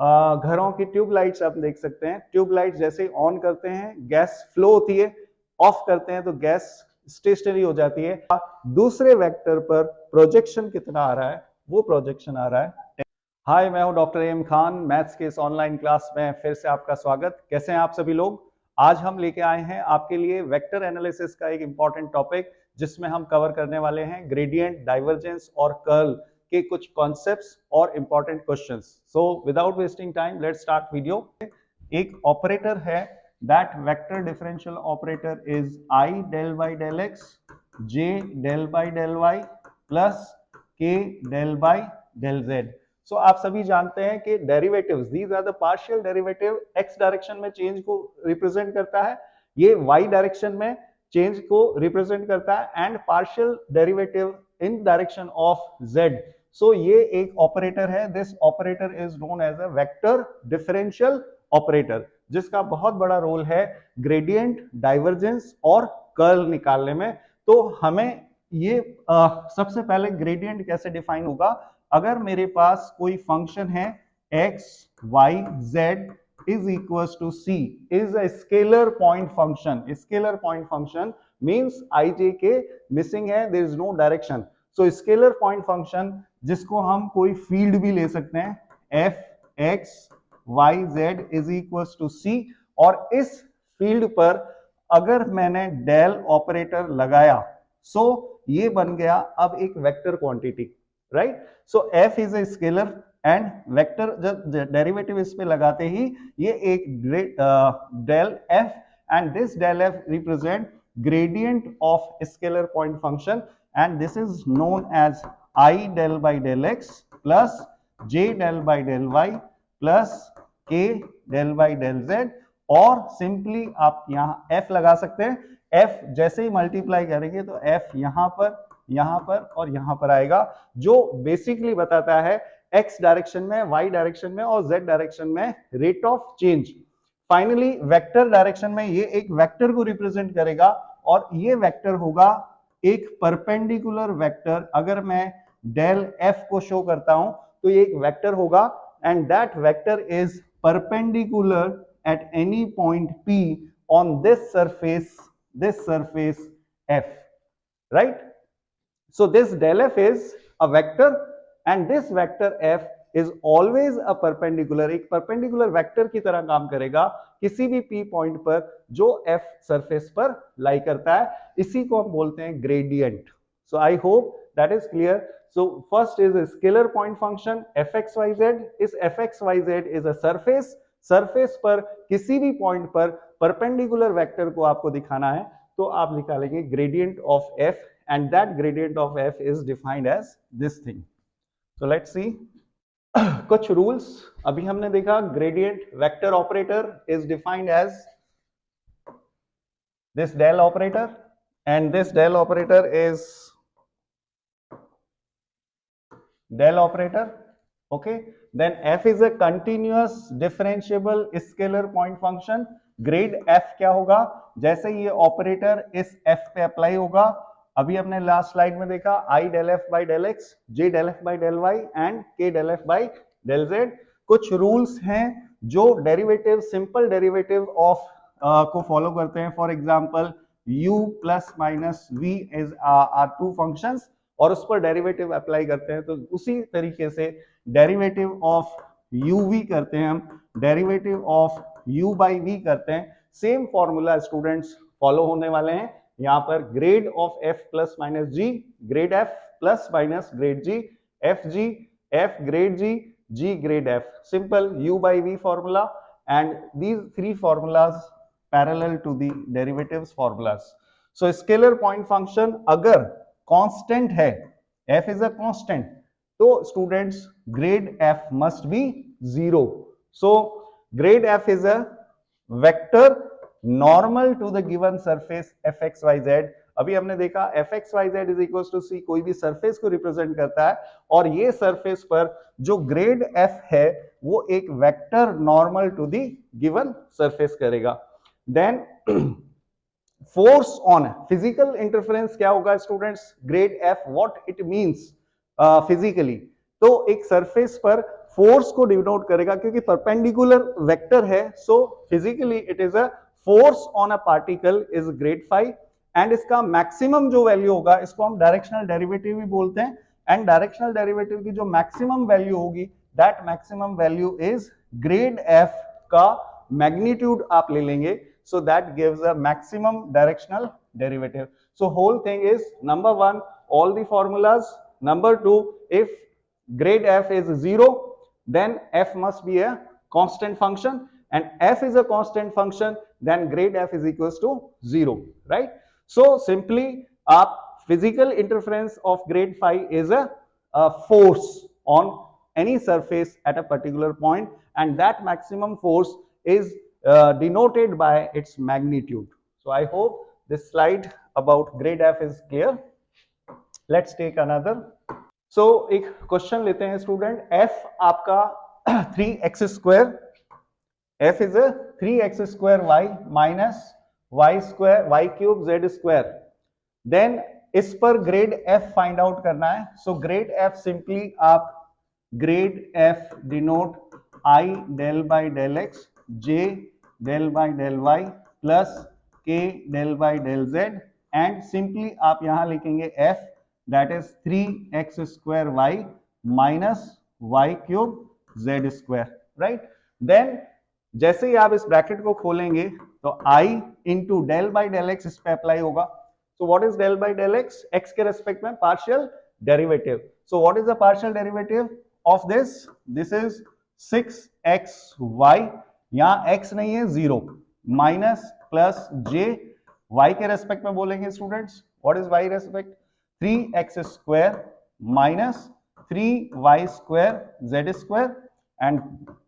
घरों की tube lights आप देख सकते हैं, ट्यूब लाइट जैसे ही ऑन करते हैं गैस फ्लो होती है, ऑफ करते हैं तो गैस स्टेशनरी हो जाती है। दूसरे वेक्टर पर प्रोजेक्शन कितना आ रहा है, वो प्रोजेक्शन आ रहा है। हाय, मैं हूं डॉक्टर एम खान। मैथ्स के इस ऑनलाइन क्लास में फिर से आपका स्वागत। कैसे हैं आप सभी लोग? आज हम लेके आए हैं आपके लिए वेक्टर एनालिसिस का एक इंपॉर्टेंट टॉपिक, जिसमें हम कवर करने वाले हैं ग्रेडियंट, डाइवर्जेंस और कर्ल के कुछ कॉन्सेप्ट्स और important questions. So without wasting time let's start video. एक ऑपरेटर है, that vector differential operator is i del by del x, j del by del y plus k del by del z. So आप सभी जानते हैं कि derivatives, these are the partial derivative, x direction में change को represent करता है, ये वाई डायरेक्शन में चेंज को रिप्रेजेंट करता है, and partial derivative in direction of z. So ये एक ऑपरेटर है, this operator is known as a vector differential operator, जिसका बहुत बड़ा रोल है ग्रेडियंट, डाइवर्जेंस और कर्ल निकालने में। तो हमें ये सबसे पहले ग्रेडियंट कैसे डिफाइन होगा? अगर मेरे पास कोई फंक्शन है x, y, z is equals to c is a scalar point function. Scalar point function means ijk missing है, there is no direction. So scalar point function जिसको हम कोई फील्ड भी ले सकते हैं, f x y z is equals to c, और इस फील्ड पर अगर मैंने डेल ऑपरेटर लगाया, सो ये बन गया अब एक vector quantity, right? So f is a scalar and vector, जब डेरिवेटिव इस पे लगाते ही ये एक del f, and this del f represent gradient of scalar point function, and this is known as i del by del x plus j del by del y plus k del by del z, और simply आप यहाँ f लगा सकते हैं। f जैसे ही multiply करेंगे तो f यहाँ पर और यहाँ पर आएगा, जो बेसिकली बताता है x डायरेक्शन में, y डायरेक्शन में और z डायरेक्शन में rate of change. Finally vector direction में ये एक वेक्टर को रिप्रेजेंट करेगा, और ये वेक्टर होगा एक परपेंडिकुलर वेक्टर। अगर मैं डेल f को शो करता हूं तो ये एक वेक्टर होगा, and that vector is perpendicular at any point P on this surface F, right? So this del F is a vector, and this vector F is always a perpendicular, एक perpendicular vector की तरह काम करेगा किसी भी P point पर जो F surface पर लाई करता है। इसी को हम बोलते हैं gradient. So I hope that is clear. So first is a scalar point function fxyz. इस fxyz is a surface, surface पर किसी भी पॉइंट पर परपेंडिकुलर वेक्टर को आपको दिखाना है, तो आप निकालेंगे gradient of f, and that gradient of f is defined as this thing. So let's see कुछ रूल्स। अभी हमने देखा gradient vector operator is defined as this del operator, and this del operator is del operator, okay? Then f is a continuous differentiable scalar point function. Grade f क्या होगा? जैसे ये operator इस f पे apply होगा, अभी हमने last slide में देखा i del f by del x, j del f by del y and k del f by del z। कुछ रूल्स हैं जो डेरिवेटिव, सिंपल डेरिवेटिव ऑफ को फॉलो करते हैं। For example u plus minus v is are two functions, और उस पर derivative apply करते हैं, तो उसी तरीके से डेरिवेटिव ऑफ uv करते हैं हम, derivative of u by v करते हैं। सेम फॉर्मूला स्टूडेंट्स फॉलो होने वाले हैं यहाँ पर। Grad of f plus minus g, grad f plus minus grad g, f g, f grad g, g grad f, simple u by v formula, and these three formulas parallel to the derivatives formulas. So scalar point function अगर constant है, f is a constant, तो students grad f must be 0। So grad f is a vector normal to the given surface fxyz। अभी हमने देखा fxyz is equal to c कोई भी surface को represent करता है, और ये सरफेस पर जो ग्रेड f है वो एक vector normal to the given surface करेगा। Then force on physical interference क्या होगा students? Grad f, what it means physically? तो एक सरफेस पर फोर्स को डिनोट करेगा, क्योंकि परपेंडिकुलर वेक्टर है, so physically it is a force on a particle is grad phi, and इसका मैक्सिमम जो वैल्यू होगा इसको हम डायरेक्शनल डेरिवेटिव भी बोलते हैं, एंड डायरेक्शनल डेरिवेटिव की जो मैक्सिमम वैल्यू होगी that maximum value is grade F का मैग्नीट्यूड आप ले लेंगे, so that gives a maximum directional derivative. So whole thing is, number one, all the formulas. Number two, if grade f is 0, then f must be a constant function, and f is a constant function, then grade f is equals to 0, right? So simply आप physical interference of grade phi is a force on any surface at a particular point, and that maximum force is denoted by its magnitude. So I hope this slide about grade f is clear. Let's take another. So एक question लेते हैं student, f आपका 3x square, f is a 3x square y minus y square y cube z square, then इस पर grade f find out करना है. सो grad f simply आप grade f denote I del by del x, j del by del y plus k del by del z, and simply आप यहां लिखेंगे f that is 3x square y minus y cube z square, right? Then जैसे ही आप इस bracket को खोलेंगे तो I into del by del x इस पे अप्लाई होगा. So what is del by del x? X के रेस्पेक्ट में partial derivative. So what is the partial derivative of this? This is 6xy, यहां x नहीं है 0, माइनस प्लस j y के respect में बोलेंगे students. What is y respect? 3x square minus 3y square z square, and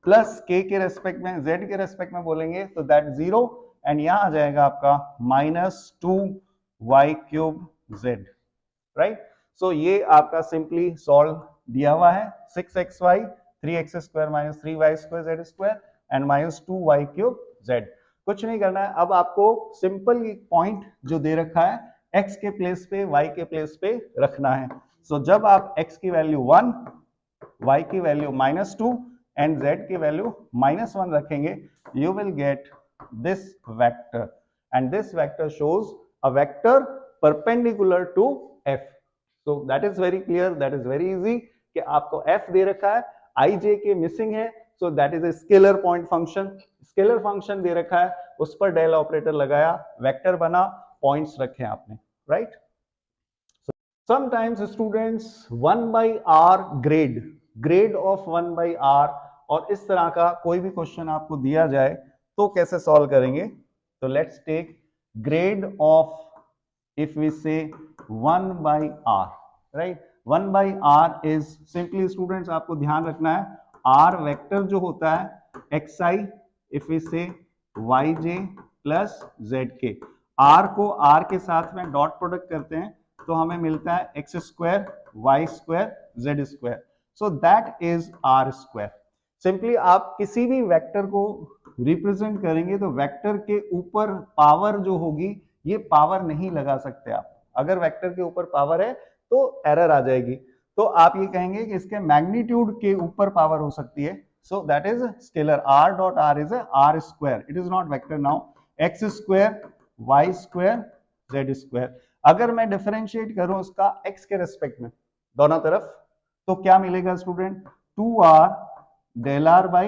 plus k के respect में z के respect में बोलेंगे तो दैट 0, एंड यहां आ जाएगा आपका minus 2y cube z, right? So ये आपका सिंपली सॉल्व दिया हुआ है. 6xy 3x square minus 3y square z square and minus 2y cube z. कुछ नहीं करना है, अब आपको सिंपल पॉइंट जो दे रखा है x के प्लेस पे y के प्लेस पे रखना है. सो जब आप x की वैल्यू 1, y की वैल्यू माइनस 2 एंड z की वैल्यू माइनस 1 रखेंगे, you will get this vector, and this vector shows a vector perpendicular to f. So that is very clear, that is very easy कि आपको f दे रखा है, ij के missing है, so that is a scalar point function. Scalar function दे रखा है, उस पर डेल ऑपरेटर लगाया, वेक्टर बना, पॉइंट्स रखे आपने, right? Sometimes students 1 by r grad of 1 by r, और इस तरह का कोई भी क्वेश्चन आपको दिया जाए तो कैसे सॉल्व करेंगे? तो let's take grad of, if we say 1 by r, right? 1 by r is simply students आपको ध्यान रखना है, r वेक्टर जो होता है xi, इफ वी से yj प्लस zk, r को r के साथ में डॉट प्रोडक्ट करते हैं तो हमें मिलता है x square y square z square, so that is r square. Simply आप किसी भी वेक्टर को रिप्रेजेंट करेंगे तो वेक्टर के ऊपर पावर जो होगी, ये पावर नहीं लगा सकते आप. अगर वेक्टर के ऊपर पावर है तो एरर आ जाएगी, तो आप ये कहेंगे कि इसके मैग्नीट्यूड के ऊपर पावर हो सकती है. So that is scalar, r dot r is a r square, it is not vector now. x square y square z square. अगर मैं डिफरेंशिएट करूं उसका x के रेस्पेक्ट में दोनों तरफ, तो क्या मिलेगा student? 2r del r by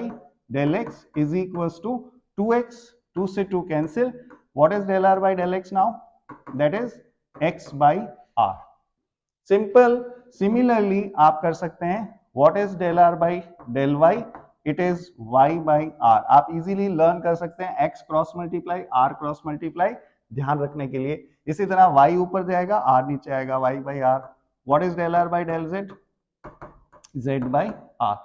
del x is equals to 2x, 2 से 2 cancel. What is del r by del x now? That is x by r. Simple. Similarly आप कर सकते हैं, what is del r by del y? It is y by r. आप easily learn कर सकते हैं, x cross multiply r cross multiply, ध्यान रखने के लिए. इसी तरह y ऊपर जाएगा, r नीचे आएगा, y by r. What is del r by del z? z by r.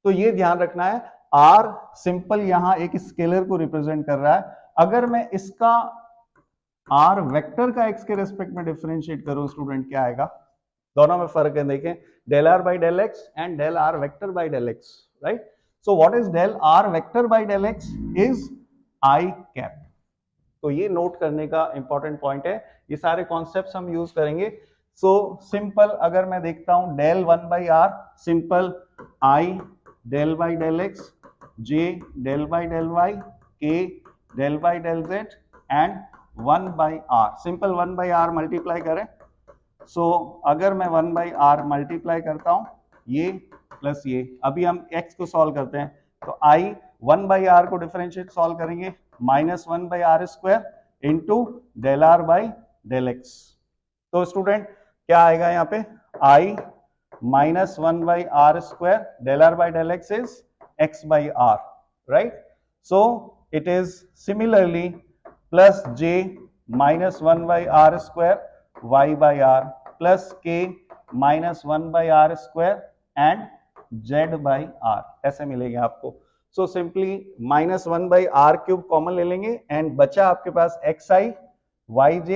तो ये ध्यान रखना है, r सिंपल यहां एक स्केलर को रिप्रेजेंट कर रहा है. अगर मैं इसका r वेक्टर का x के रेस्पेक्ट में डिफरेंशिएट करूं स्टूडेंट, क्या आएगा? दोनों में फर्क है, देखें, del r by del x and del r vector by del x, right? So what is del r vector by del x is I cap. तो ये नोट करने का इंपॉर्टेंट पॉइंट है, ये सारे कॉन्सेप्ट्स हम यूज करेंगे. सो सिंपल अगर मैं देखता हूं del 1 by r, simple I del by del x, j del by del y, k del by del z and 1 by r. Simple 1 by r multiply करें, सो अगर मैं 1 by r मल्टीप्लाई करता हूं ये प्लस ये, अभी हम x को सॉल्व करते हैं तो i 1 by r को डिफरेंशिएट सॉल्व करेंगे -1 by r square into del r by del x. तो स्टूडेंट क्या आएगा यहाँ पे, i -1 by r square del r by del x is x by r, right? So it is similarly plus j -1 by r square y by r plus k -1 by r square and z by r, ऐसे मिलेंगे आपको। So simply -1 by r cube common ले लेंगे and बचा आपके पास xi, yj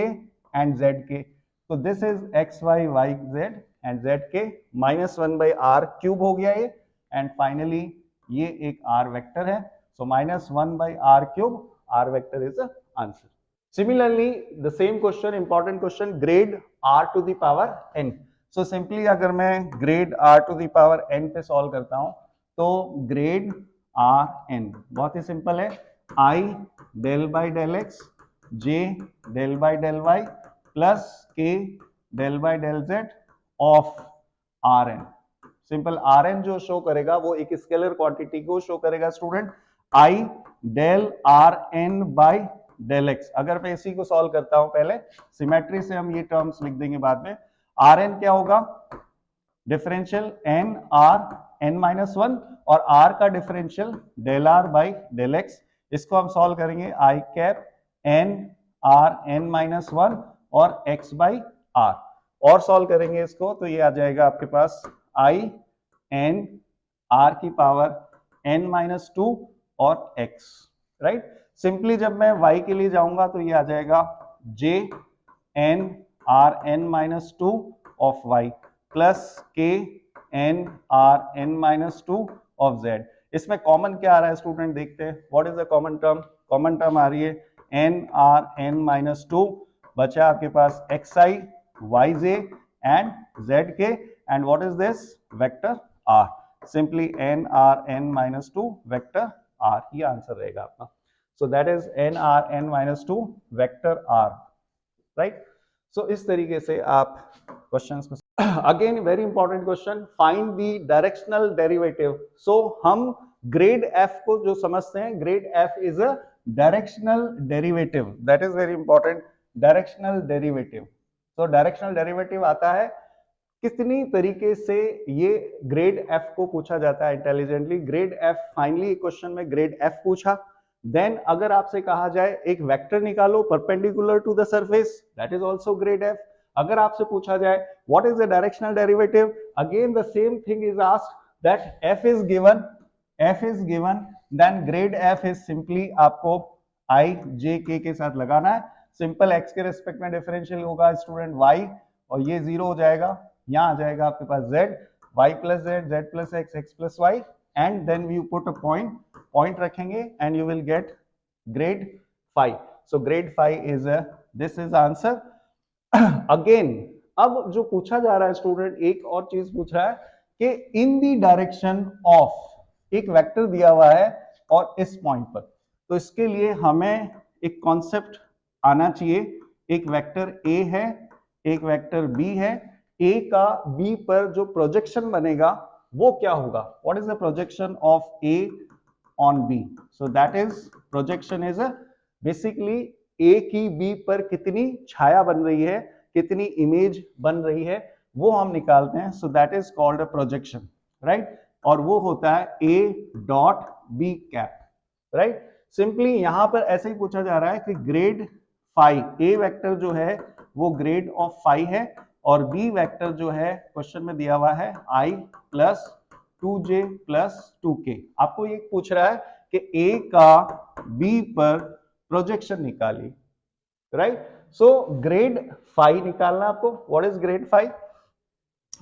and zk। तो this is xy, yz and zk, -1 by r cube हो गया ये, एंड फाइनली ये एक r वेक्टर है। So -1 by r cube, r vector is the answer. Similarly the same question, important question, grad r to the power n। सो simply अगर मैं grad r to the power n पे solve करता हूं तो grad r n बहुत ही simple है, i del by del x, j del by del y plus k del by del z of rn। Simple rn जो show करेगा वो एक स्केलर क्वांटिटी को शो करेगा student, i del rn by del x। अगर मैं इसी को सॉल्व करता हूं, पहले सिमेट्री से हम ये टर्म्स लिख देंगे बाद में, rn क्या होगा, differential n r n minus 1 और r का differential del r by del x। इसको हम सॉल्व करेंगे i cap n r n minus 1 और x बाई r, और सॉल्व करेंगे इसको तो ये आ जाएगा आपके पास i n r की पावर n माइनस 2 और x, राइट। सिंपली जब मैं y के लिए जाऊंगा तो ये आ जाएगा j n r n minus 2 of y plus k n r n minus 2 of z। इसमें कॉमन क्या आ रहा है स्टूडेंट, देखते हैं what is the common term. Common term आ रही है n r n माइनस 2, बचा आपके पास xi, yj and zk, and what is this, vector r। Simply n r n minus 2 vector r, ये आंसर रहेगा आपका। So that is n r n minus 2 vector r, right. So इस तरीके से आप क्वेश्चंस को, again very important question, find the directional derivative. So हम grad f को जो समझते हैं, grad f is a directional derivative, that is very important, directional derivative. तो डायरेक्शनल डेरिवेटिव आता है कितनी तरीके से, ये ग्रेड f को पूछा जाता है intelligently. Grad f, finally question में ग्रेड f पूछा, देन अगर आपसे कहा जाए एक वेक्टर निकालो perpendicular to the surface, that is also grad f। अगर आपसे पूछा जाए what is the directional derivative, again the same thing is asked, that f is given, then grad f is simply आपको i j k के साथ लगाना है। Simple x के रिस्पेक्ट में डिफरेंशियल होगा स्टूडेंट y, और ये 0 हो जाएगा, यहाँ आ जाएगा आपके पास z, y plus z plus x, x plus y, and then you put a point रखेंगे and you will get grad phi। So grad phi is this is answer. Again अब जो पूछा जा रहा है स्टूडेंट, एक और चीज पूछ रहा है कि इन द डायरेक्शन ऑफ, एक वेक्टर दिया हुआ है और इस पॉइंट पर, तो इसके लिए हमें एक कॉन्सेप्ट आना चाहिए। एक वेक्टर a है, एक वेक्टर b है, a का b पर जो प्रोजेक्शन बनेगा वो क्या होगा, what is the projection of a on b। So that is, projection is basically a की b पर कितनी छाया बन रही है, कितनी इमेज बन रही है, वो हम निकालते हैं। सो that is called a projection, right, और वो होता है a dot b cap, right. Simply यहां पर ऐसे ही पूछा जा रहा है कि ग्रेड phi, a वेक्टर जो है वो ग्रेड ऑफ phi है, और b वेक्टर जो है क्वेश्चन में दिया हुआ है i plus 2j plus 2k। आपको ये पूछ रहा है कि a का b पर प्रोजेक्शन निकालिए, राइट। सो ग्रेड phi निकालना आपको, what is grad phi,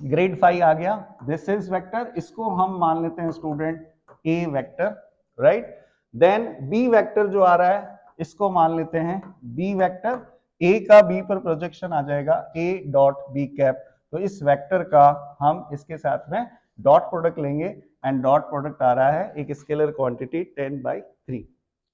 grad phi आ गया, दिस इज वेक्टर, इसको हम मान लेते हैं student a vector, right. Then b vector जो आ रहा है इसको मान लेते हैं b वेक्टर, a का b पर प्रोजेक्शन आ जाएगा a डॉट b कैप। तो इस वेक्टर का हम इसके साथ में डॉट प्रोडक्ट लेंगे एंड डॉट प्रोडक्ट आ रहा है एक scalar quantity 10/3।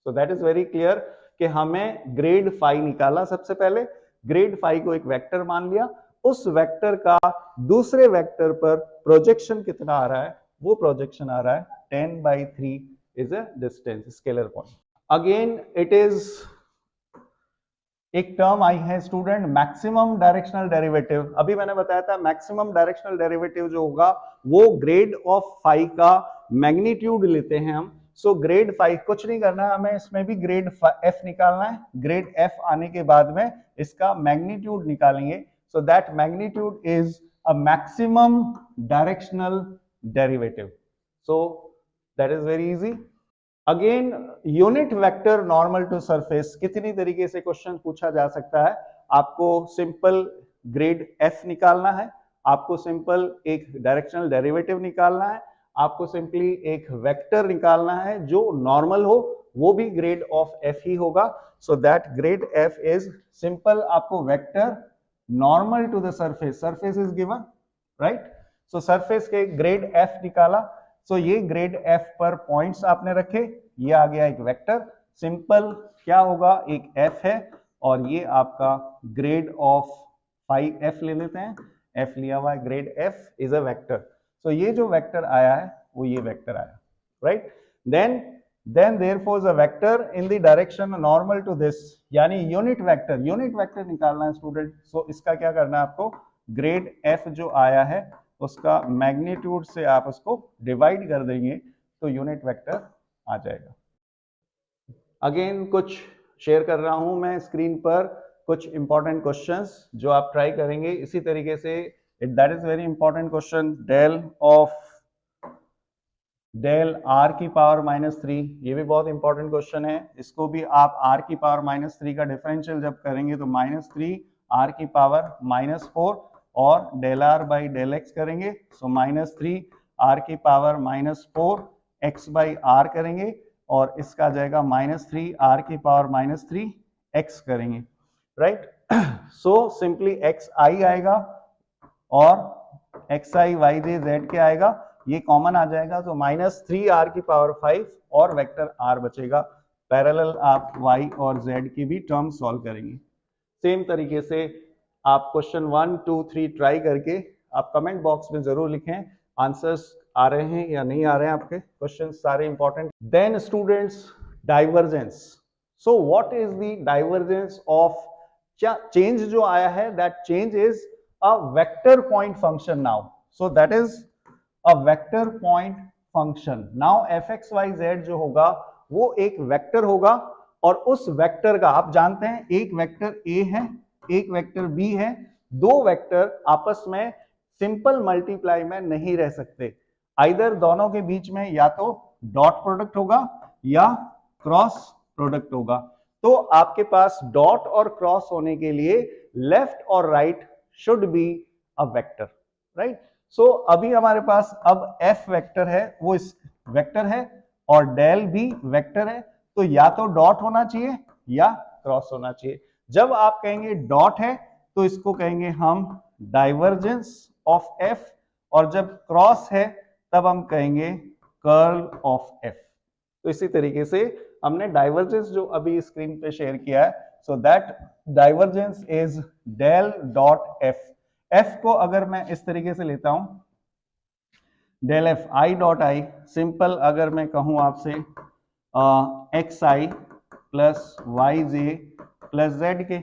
So that is very clear कि हमें ग्रेड फाई निकाला। सबसे पहले ग्रेड फाई को एक वेक्टर मान लिया, उस वेक्टर का दूसरे वेक्टर पर प्रोजेक्शन कितना आ रहा है, वो प्रोजेक्शन आ रहा है 10/3 is a distance scalar point. Again it is एक टर्म आई है स्टूडेंट मैक्सिमम डायरेक्शनल डेरिवेटिव। अभी मैंने बताया था मैक्सिमम डायरेक्शनल डेरिवेटिव जो होगा वो ग्रेड ऑफ फाई का मैग्नीट्यूड लेते हैं हम। सो ग्रेड फाई कुछ नहीं करना है हमें, इसमें भी ग्रेड एफ निकालना है। ग्रेड एफ आने के बाद में इसका मैग्नीट्यूड निकालेंगे। So that magnitude is a maximum directional derivative. So that is very easy. Again unit vector normal to surface कितनी तरीके से क्वेश्चन पूछा जा सकता है। आपको सिंपल ग्रेड एफ निकालना है, आपको सिंपल एक डायरेक्शनल डेरिवेटिव निकालना है, आपको सिंपली एक वेक्टर निकालना है जो नॉर्मल हो, वो भी ग्रेड ऑफ एफ ही होगा। So that grad f is simple, आपको vector normal to the surface, surface is given right. So surface के ग्रेड एफ निकाला। सो ये ग्रेड एफ पर पॉइंट्स आपने रखे, ये आ गया एक वेक्टर। सिंपल क्या होगा, एक एफ है और ये आपका ग्रेड ऑफ फाई एफ ले लेते हैं, एफ लिया हुआ है, grad f is a vector. So ये जो वेक्टर आया है वो ये वेक्टर आया right. Then therefore a vector in the direction normal to this, यानी यूनिट वेक्टर निकालना है स्टूडेंट। सो इसका क्या करना है आपको, ग्रेड एफ जो आया है उसका मैग्नीट्यूड से आप उसको डिवाइड कर देंगे तो यूनिट वेक्टर आ जाएगा। अगेन कुछ शेयर कर रहा हूं मैं स्क्रीन पर, कुछ इंपॉर्टेंट क्वेश्चंस जो आप ट्राई करेंगे इसी तरीके से। That is very important question, del r की पावर -3, ये भी बहुत इंपॉर्टेंट क्वेश्चन है। इसको भी आप आर की पावर -3 का डिफरेंशियल जब करेंगे तो -3 आर की पावर -4 और del r by del x करेंगे। सो -3 आर की पावर -4 एक्स बाई आर करेंगे और इसका आ जाएगा -3 आर की पावर -3 एक्स करेंगे right. So simply x i आएगा और x i y j z k आएगा, ये कॉमन आ जाएगा तो -3 आर की पावर 5 और वेक्टर आर बचेगा। पैरेलल आप y और z की भी टर्म सॉल्व करेंगे। सेम तरीके से आप क्वेश्चन 1, 2, 3 ट्राई करके आप कमेंट बॉक्स में जरूर लिखें आंसर्स आ रहे हैं या नहीं आ रहे हैं आपके क्वेश्चन सारे important. Then students divergence. So what is the divergence of change जो आया है, that change is a vector point function now. So that is a vector point function. Now fxyz जो होगा वो एक वेक्टर होगा और उस वेक्टर का आप जानते हैं एक वेक्टर a है, एक वेक्टर b है। दो वेक्टर आपस में सिंपल मल्टीप्लाई में नहीं रह सकते, आइदर दोनों के बीच में या तो डॉट प्रोडक्ट होगा या क्रॉस प्रोडक्ट होगा। तो आपके पास डॉट और क्रॉस होने के लिए लेफ्ट और right should be a vector right. So अभी हमारे पास अब f वेक्टर है, वो इस वेक्टर है और डेल भी वेक्टर है, तो या तो डॉट होना चाहिए या क्रॉस होना चाहिए। जब आप कहेंगे डॉट है तो इसको कहेंगे हम डाइवर्जेंस ऑफ f और जब क्रॉस है तब हम कहेंगे कर्ल ऑफ f। तो इसी तरीके से हमने डाइवर्जेंस जो अभी स्क्रीन पे शेयर किया है, so that divergence is del dot f। f को अगर मैं इस तरीके से लेता हूं, del f i dot i, simple अगर मैं कहूं आपसे x i plus y j plus z k,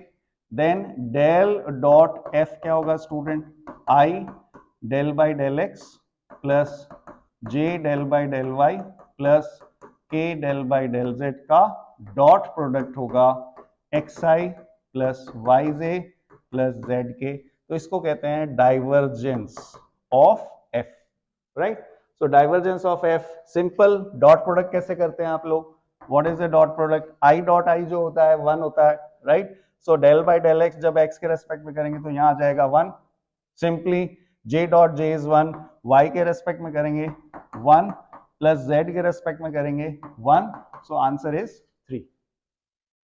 then del dot f क्या होगा student, i del by del x plus j del by del y plus k del by del z का dot product होगा x i plus y j plus z k. तो इसको कहते हैं divergence of f right. So divergence of F, simple dot product कैसे करते हैं आप लोग, what is the dot product, i dot i जो होता है 1 होता है right. So del by del x जब एक्स के रेस्पेक्ट में करेंगे तो यहां आ जाएगा 1, simply j dot j is 1, y के रेस्पेक्ट में करेंगे 1 प्लस जेड के रेस्पेक्ट में करेंगे 1, so answer is 3।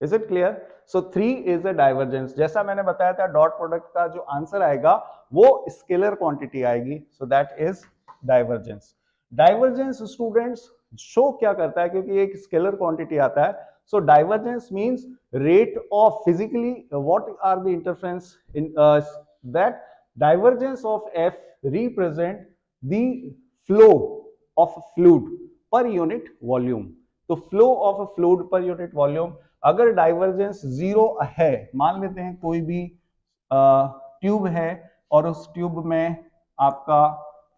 Is it clear? So 3 is a divergence. जैसा मैंने बताया था डॉट प्रोडक्ट का जो आंसर आएगा वो स्केलर क्वांटिटी आएगी, so that is divergence. Divergence students show क्या करता है, क्योंकि एक स्केलर क्वांटिटी आता है, so divergence means rate of physically what are the interference in that divergence of f represent the flow of fluid per unit volume. तो flow of a fluid per unit volume, अगर divergence zero है, मान लेते हैं कोई भी tube है और उस ट्यूब में आपका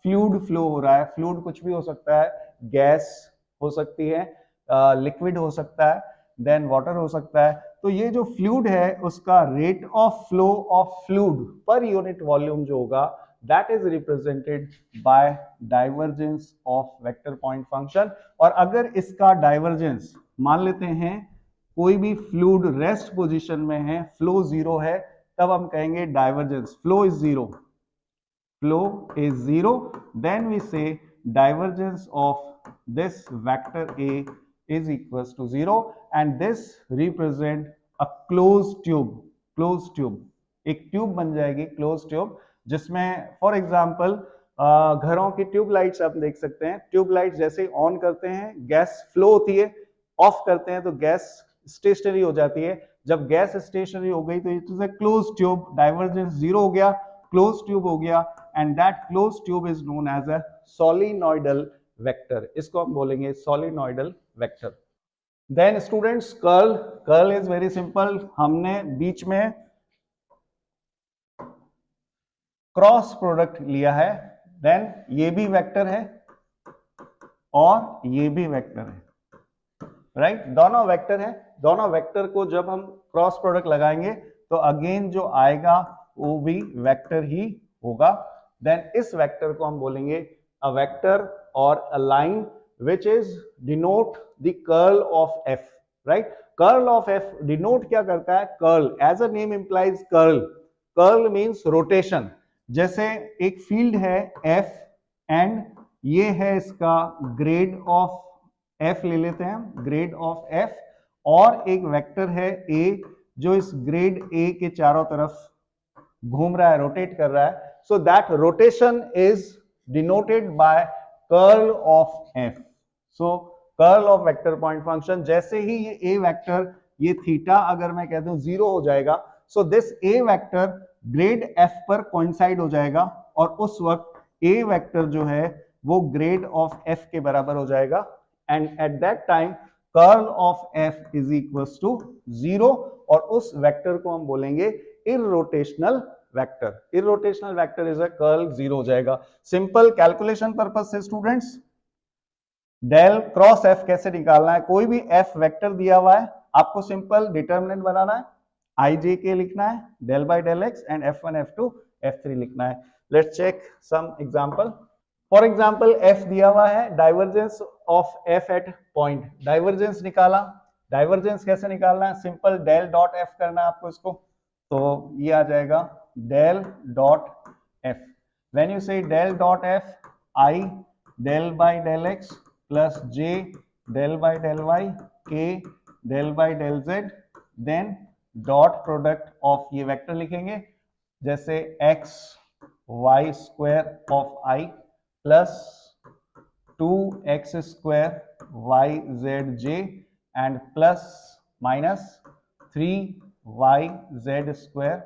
फ्लूइड फ्लो हो रहा है, फ्लूइड कुछ भी हो सकता है, गैस हो सकती है, लिक्विड हो सकता है, देन वाटर हो सकता है, तो ये जो फ्लूइड है उसका rate of flow of fluid per unit volume जो होगा that is represented by divergence of vector point function. और अगर इसका डाइवर्जेंस मान लेते हैं कोई भी फ्लूइड रेस्ट पोजीशन में है, फ्लो जीरो है, तब हम कहेंगे divergence flow is zero, flow is zero, then we say divergence of this vector A is equals to zero, and this represent a closed tube, closed tube, एक tube बन जाएगी close tube, जिसमें for example घरों की tube lights आप देख सकते हैं, ट्यूब लाइट्स जैसे ऑन करते हैं गैस फ्लो होती है, ऑफ करते हैं तो गैस स्टेशनरी हो जाती है, जब गैस स्टेशनरी हो गई तो it is a close tube, divergence zero हो गया, क्लोज ट्यूब हो गया, and that closed tube is known as a solenoidal vector, इसको हम बोलेंगे solenoidal vector। then students curl is very simple, हमने बीच में क्रॉस प्रोडक्ट लिया है, then ये भी वेक्टर है और ये भी वेक्टर है, राइट दोनों वेक्टर है, दोनों वेक्टर को जब हम क्रॉस प्रोडक्ट लगाएंगे तो अगेन जो आएगा वो भी वेक्टर ही होगा, देन इस वेक्टर को हम बोलेंगे अ वेक्टर और a line which is denote the curl of f, right. Curl of f denote क्या करता है, curl as a name implies curl, curl means rotation, जैसे एक फील्ड है एफ एंड ये है इसका ग्रेड ऑफ एफ, ले लेते हैं ग्रेड ऑफ एफ, और एक वेक्टर है ए जो इस ग्रेड ए के चारों तरफ घूम रहा है, रोटेट कर रहा है, so that rotation is denoted by curl of f, so curl of vector point function, जैसे ही ये a वेक्टर ये थीटा अगर मैं कह दूं जीरो हो जाएगा, so this a vector grade f पर कोइंसाइड हो जाएगा और उस वक्त a वेक्टर जो है वो ग्रेड ऑफ f के बराबर हो जाएगा, and at that time curl of f is equals to zero, और उस वेक्टर को हम बोलेंगे irrotational vector, irrotational vector is a curl zero हो जाएगा। सिंपल कैलकुलेशन पर्पस से स्टूडेंट्स डेल क्रॉस एफ कैसे निकालना है, कोई भी एफ वेक्टर दिया हुआ है, आपको सिंपल डिटर्मिनेंट बनाना है, आई जे के लिखना है, del by del x, and f1 f2 f3 लिखना है। Let's check some example. For example f दिया हुआ है, divergence of f at point, divergence निकाला, डाइवर्जेंस कैसे निकालना है, सिंपल डेल डॉट एफ करना है आपको इसको, तो ये आ जाएगा del dot f, when you say del dot f, I del by del x plus j del by del y, k del by del z, then dot product of ये vector लिखेंगे जैसे x y square of I plus 2x square y z j and plus minus 3y z square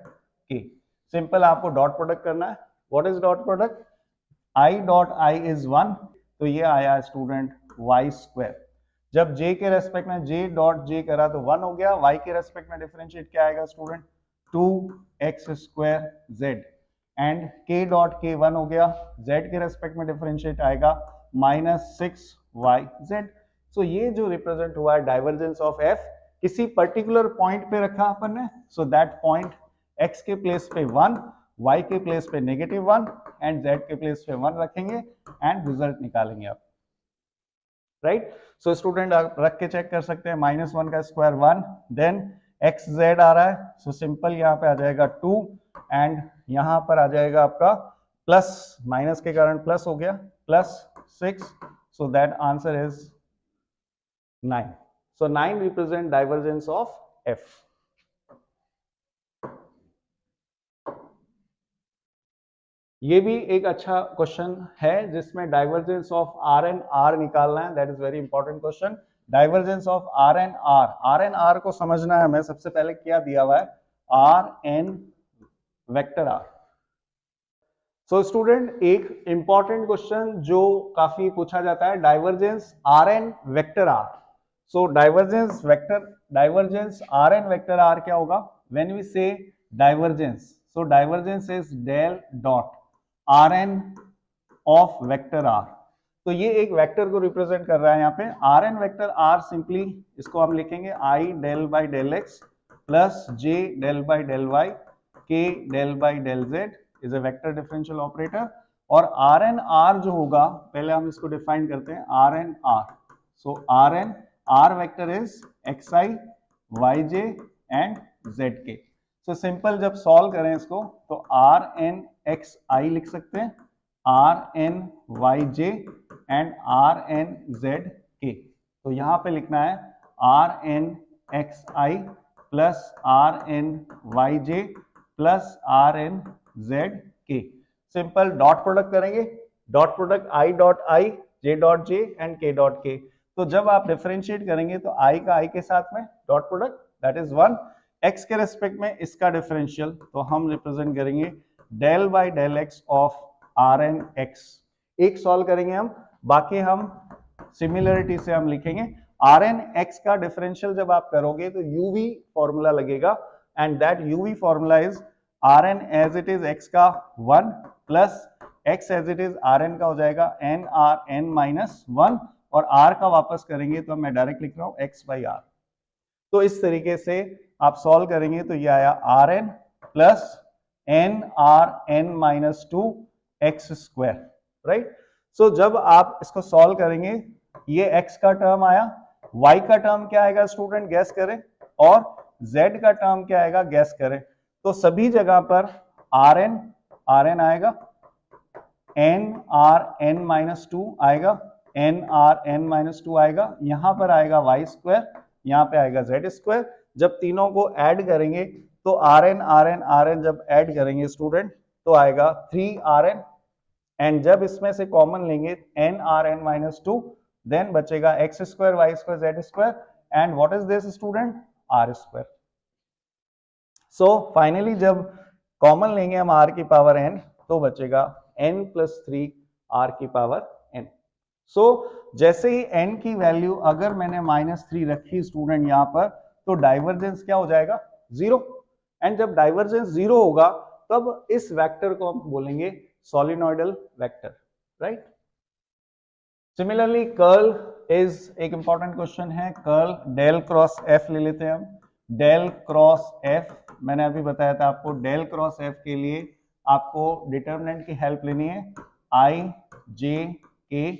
k। Simple आपको dot product करना है, what is dot product, i dot I is 1, तो ये आया student Y square, जब j के respect में j dot j करा तो 1 हो गया, y के रेस्पेक्ट में डिफरेंशिएट क्या आएगा student 2x square z, and k dot k 1 हो गया, z के रेस्पेक्ट में डिफरेंशिएट आएगा -6yz। सो ये जो रिप्रेजेंट हुआ है डाइवर्जेंस ऑफ f, किसी पर्टिकुलर पॉइंट पे रखा अपन ने, सो दैट पॉइंट x के प्लेस पे 1, y के प्लेस पे -1 एंड z के प्लेस पे 1 रखेंगे एंड रिजल्ट निकालेंगे आप, राइट। सो स्टूडेंट आप रख के चेक कर सकते हैं, -1 का स्क्वायर 1, देन एक्स जेड आ रहा है, सो सिंपल यहाँ पे आ जाएगा 2 एंड यहाँ पर आ जाएगा आपका प्लस, माइनस के कारण प्लस हो गया +6, so that answer is 9। So 9 represent divergence of f। ये भी एक अच्छा क्वेश्चन है जिसमें divergence of r n r निकालना है, that is very important question. Divergence of r n r को समझना है हमें। सबसे पहले क्या दिया हुआ है, r n vector r. So student, एक इंपॉर्टेंट क्वेश्चन जो काफी पूछा जाता है, divergence r n vector r. So divergence r n vector r क्या होगा, when we say divergence, so divergence is del dot r n of vector r. तो ये एक वेक्टर को रिप्रेजेंट कर रहा है यहाँ पे। R n vector r simply इसको हम लिखेंगे i del by del x plus j del by del y k del by del z is a vector differential operator. और आर एन आर जो होगा, पहले हम इसको डिफाइन करते हैं, r n r. So r n r vector is x i y j and z k. So simple जब solve करें इसको तो आर एन एक्स आई लिख सकते हैं, r n y j and r n z k. तो यहां पे लिखना है r n x i plus r n y j plus r n z k. Simple dot product करेंगे, dot product i dot i, j dot j and k dot k. तो जब आप differentiate करेंगे तो आई का आई के साथ में dot product, that is 1। X के रेस्पेक्ट में इसका डिफरेंशियल तो हम रिप्रेजेंट करेंगे del by del x of r n x. एक सॉल्व करेंगे हम, बाकी हम सिमिलरिटी से हम लिखेंगे। आर एन एक्स का डिफरेंशियल जब आप करोगे तो यूवी फॉर्मूला लगेगा, and that UV formula is r n as it is x का 1 plus x as it is r n का हो जाएगा एन आर एन माइनस 1, और आर का वापस करेंगे तो मैं डायरेक्ट लिख रहा हूं एक्स बाई आर। तो इस तरीके से आप सॉल्व करेंगे तो ये आया r n plus n r n minus 2 x square, right. So जब आप इसको सॉल्व करेंगे, ये x का टर्म आया, y का टर्म क्या आएगा स्टूडेंट, गैस करें, और z का टर्म क्या आएगा, गैस करें। तो सभी जगह पर आर एन आएगा, एन आर एन माइनस 2 आएगा, एन आर एन माइनस 2 आएगा, यहां पर आएगा वाई स्क्वायर, यहां पे आएगा जेड स्क्वायर। जब तीनों को ऐड करेंगे तो आर एन जब ऐड करेंगे स्टूडेंट तो आएगा 3rn, एंड जब इसमें से कॉमन लेंगे n r n minus 2, then बचेगा x square y square z square, and what is this student, r square. So finally जब कॉमन लेंगे हम r की पावर n तो बचेगा n प्लस 3 r की पावर n। सो जैसे ही n की वैल्यू अगर मैंने -3 रखी स्टूडेंट यहां पर, तो डाइवर्जेंस क्या हो जाएगा, 0। एंड जब डाइवर्जेंस 0 होगा तब इस वेक्टर को हम बोलेंगे solenoidal vector, right. Similarly curl is एक इंपॉर्टेंट क्वेश्चन है। कर्ल डेल क्रॉस एफ ले लेते हैं हम। डेल क्रॉस एफ, मैंने अभी बताया था आपको, डेल क्रॉस एफ के लिए आपको डिटर्मिनेंट की हेल्प लेनी है, i j k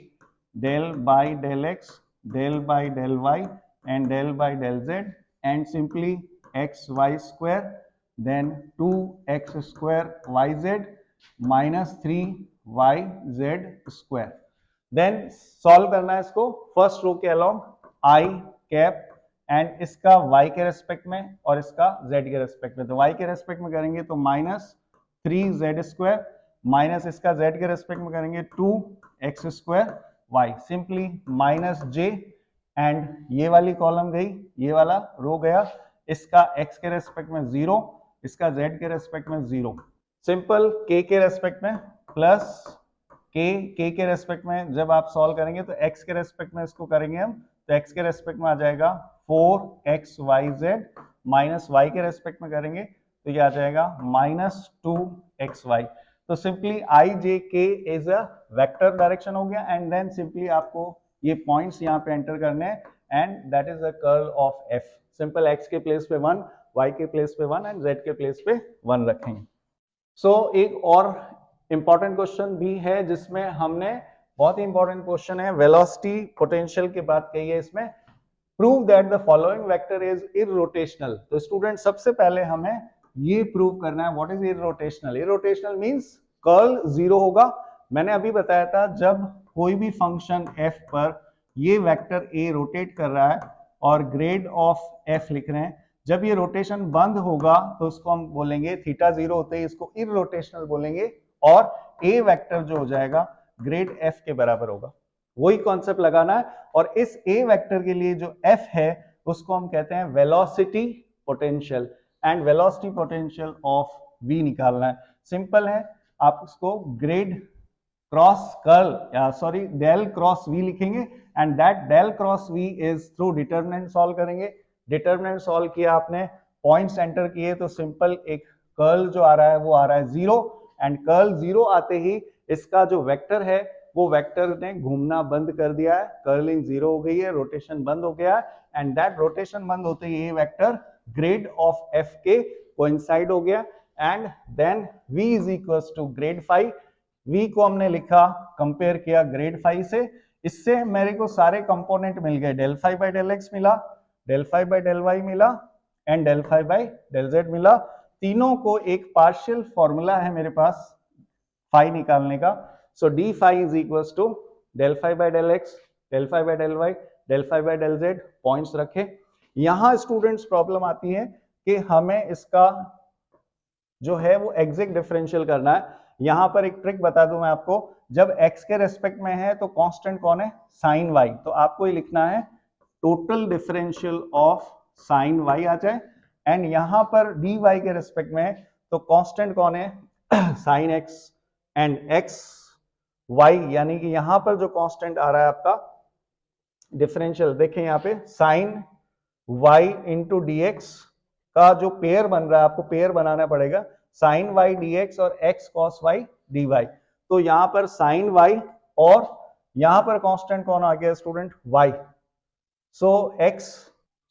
del by del x del by del y and del by del z, and simply x y square then 2x square y z minus 3y z square. Then solve करना है इसको first row के along, i cap and इसका y के respect में और इसका z के रेस्पेक्ट में। तो y के रेस्पेक्ट में करेंगे तो -3z स्क्वायर, माइनस इसका z के रेस्पेक्ट में करेंगे 2x square y, simply -j, and ये वाली कॉलम गई, ये वाला रो गया, इसका x के रेस्पेक्ट में 0, इसका z के रेस्पेक्ट में 0, सिंपल k के रेस्पेक्ट में प्लस k के रेस्पेक्ट में जब आप सॉल्व करेंगे तो x के रेस्पेक्ट में इसको करेंगे हम, तो x के रेस्पेक्ट में आ जाएगा 4xyz, माइनस y के रेस्पेक्ट में करेंगे तो ये आ जाएगा -2xy। तो सिंपली आई जे के इज अ वेक्टर डायरेक्शन हो गया, एंड देन सिंपली आपको ये पॉइंट्स यहाँ पे एंटर करने हैं, and that is the curl of f। Simple x के प्लेस पे 1, y के प्लेस पे 1 एंड z के प्लेस पे 1 रखेंगे। सो एक और इंपॉर्टेंट क्वेश्चन भी है जिसमें हमने, बहुत ही इंपॉर्टेंट क्वेश्चन है, वेलोसिटी पोटेंशियल की बात कही है इसमें, prove that the following vector is irrotational. तो स्टूडेंट सबसे पहले हमें ये प्रूव करना है what is irrotational. Irrotational means curl 0 होगा। मैंने अभी बताया था जब कोई भी फंक्शन f पर ये वेक्टर a रोटेट कर रहा है और ग्रेड ऑफ f लिख रहे हैं, जब ये रोटेशन बंद होगा तो उसको हम बोलेंगे थीटा 0 होते ही इसको इररोटेशनल बोलेंगे, और ए वेक्टर जो हो जाएगा ग्रेड एफ के बराबर होगा। वही कॉन्सेप्ट लगाना है। और इस ए वेक्टर के लिए जो एफ है उसको हम कहते हैं velocity potential, and velocity potential of V निकालना है। सिंपल है, आप उसको grad cross curl sorry del cross V लिखेंगे, and that del cross V is through determinant solve करेंगे। डिटर्मिनेंट सॉल्व किया आपने, पॉइंट्स एंटर किए, तो सिंपल एक कर्ल जो आ रहा है वो आ रहा है 0, एंड कर्ल 0 आते ही इसका जो वेक्टर है वो वेक्टर ने घूमना बंद कर दिया है, कर्लिंग 0 हो गई है, रोटेशन बंद हो गया है, एंड दैट रोटेशन बंद होते ही ये वेक्टर ग्रेड ऑफ एफ के कोइंसाइड हो गया, and then v is equals to grad phi. v को हमने लिखा, कंपेयर किया ग्रेड फाई से, इससे मेरे को सारे कंपोनेंट मिल गए, del phi by del X मिला, del phi by del Y मिला, and del phi by del Z मिला। तीनों को एक पार्शियल फॉर्मूला है मेरे पास फाई निकालने का। So D phi is equals to del phi by del x, del phi by del Y, del phi by del Z, points रखे। यहां स्टूडेंट्स प्रॉब्लम आती है कि हमें इसका जो है वो एग्जैक्ट डिफरेंशियल करना है। यहां पर एक ट्रिक बता दूं मैं आपको, जब x के रेस्पेक्ट में है तो कांस्टेंट कौन है, साइन y, तो आपको ये लिखना है total differential of sine y आ जाए, एंड यहां पर dy के रेस्पेक्ट में है तो कांस्टेंट कौन है, sine x, and x y, यानी कि यहां पर जो कांस्टेंट आ रहा है आपका डिफरेंशियल, देखें यहां पे साइन y इंटू डी का जो पेयर बन रहा है, आपको पेयर बनाना पड़ेगा, साइन y dx और x cos y dy। तो यहां पर साइन y और यहां पर कांस्टेंट कौन आ गया student, y, so x।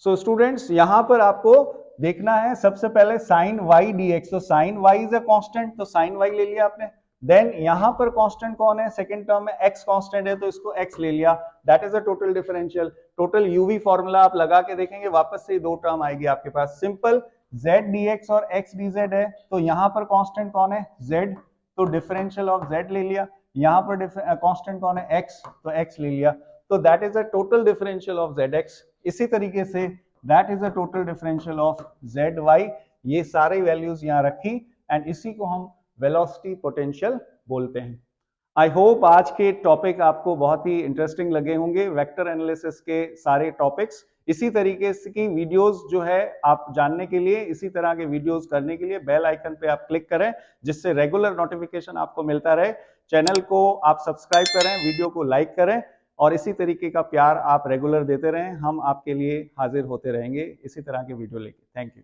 So students यहां पर आपको देखना है सबसे पहले साइन y dx, तो sine y is a constant, तो साइन y ले लिया आपने। देन यहां पर कांस्टेंट कौन है, सेकंड टर्म में x कांस्टेंट है तो इसको x ले लिया, that is a total differential. Total UV formula आप लगा के देखेंगे, वापस से दो टर्म आएगी आपके पास, सिंपल z dx और x dz है, तो यहां पर कांस्टेंट कौन है, z, तो डिफरेंशियल ऑफ z ले लिया, यहां पर कांस्टेंट कौन है, x, तो x ले लिया, तो that is a total differential of zx। इसी तरीके से that is a total differential of zy। ये सारी वैल्यूज यहां रखी, एंड इसी को हम वेलोसिटी पोटेंशियल बोलते हैं। आई होप आज के टॉपिक आपको बहुत ही इंटरेस्टिंग लगे होंगे, वेक्टर एनालिसिस के सारे टॉपिक्स। इसी तरीके की वीडियोस जो है आप जानने के लिए, इसी तरह के वीडियोस करने के लिए बेल आइकन पे आप क्लिक करें, जिससे रेगुलर नोटिफिकेशन आपको मिलता रहे। चैनल को आप सब्सक्राइब करें, वीडियो को लाइक करें, और इसी तरीके का प्यार आप रेगुलर देते रहें। हम आपके लिए हाजिर होते रहेंगे इसी तरह के वीडियो लेके। Thank you.